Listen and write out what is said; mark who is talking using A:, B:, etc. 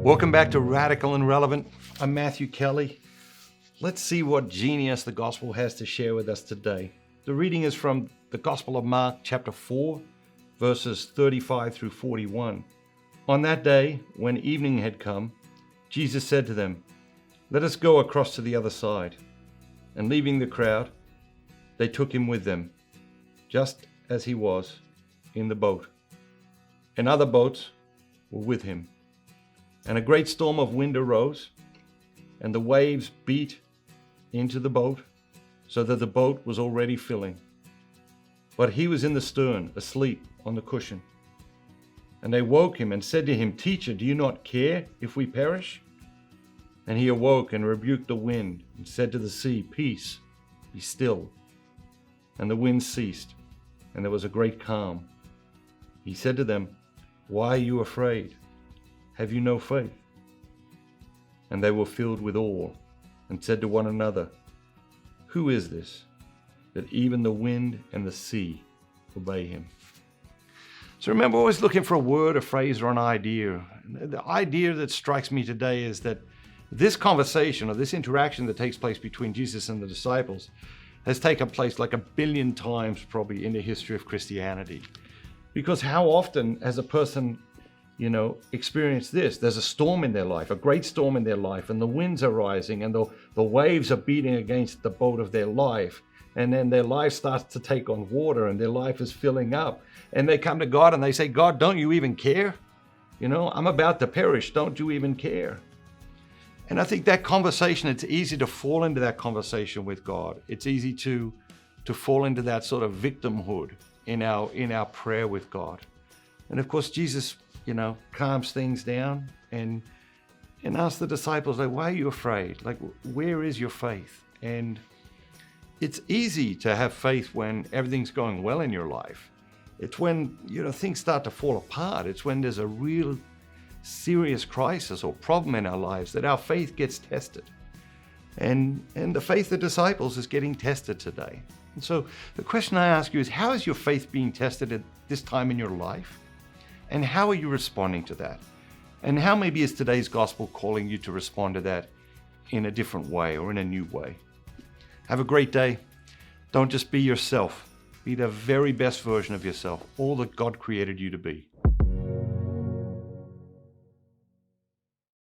A: Welcome back to Radical and Relevant. I'm Matthew Kelly. Let's see what genius the gospel has to share with us today. The reading is from the Gospel of Mark, chapter 4, verses 35 through 41. On that day, when evening had come, Jesus said to them, "Let us go across to the other side." And leaving the crowd, they took him with them, just as he was, in the boat. And other boats were with him. And a great storm of wind arose, and the waves beat into the boat, so that the boat was already filling. But he was in the stern, asleep on the cushion. And they woke him and said to him, "Teacher, do you not care if we perish?" And he awoke and rebuked the wind and said to the sea, "Peace, be still." And the wind ceased, and there was a great calm. He said to them, "Why are you afraid? Have you no faith?" And they were filled with awe and said to one another, "Who is this, that even the wind and the sea obey him?" So remember, always looking for a word, a phrase, or an idea. The idea that strikes me today is that this conversation or this interaction that takes place between Jesus and the disciples has taken place like 1 billion times probably in the history of Christianity. Because how often has a person experience this? There's a storm in their life, a great storm in their life, and the winds are rising and the waves are beating against the boat of their life. And then their life starts to take on water and their life is filling up. And they come to God and they say, "God, don't you even care? I'm about to perish. Don't you even care?" And I think that conversation, it's easy to fall into that conversation with God. It's easy to fall into that sort of victimhood in our prayer with God. And of course, Jesus calms things down and asks the disciples, like, "Why are you afraid? Like, where is your faith?" And it's easy to have faith when everything's going well in your life. It's when, things start to fall apart. It's when there's a real serious crisis or problem in our lives that our faith gets tested. And the faith of the disciples is getting tested today. And so the question I ask you is, how is your faith being tested at this time in your life? And how are you responding to that? And how maybe is today's gospel calling you to respond to that in a different way or in a new way? Have a great day. Don't just be yourself. Be the very best version of yourself, all that God created you to be.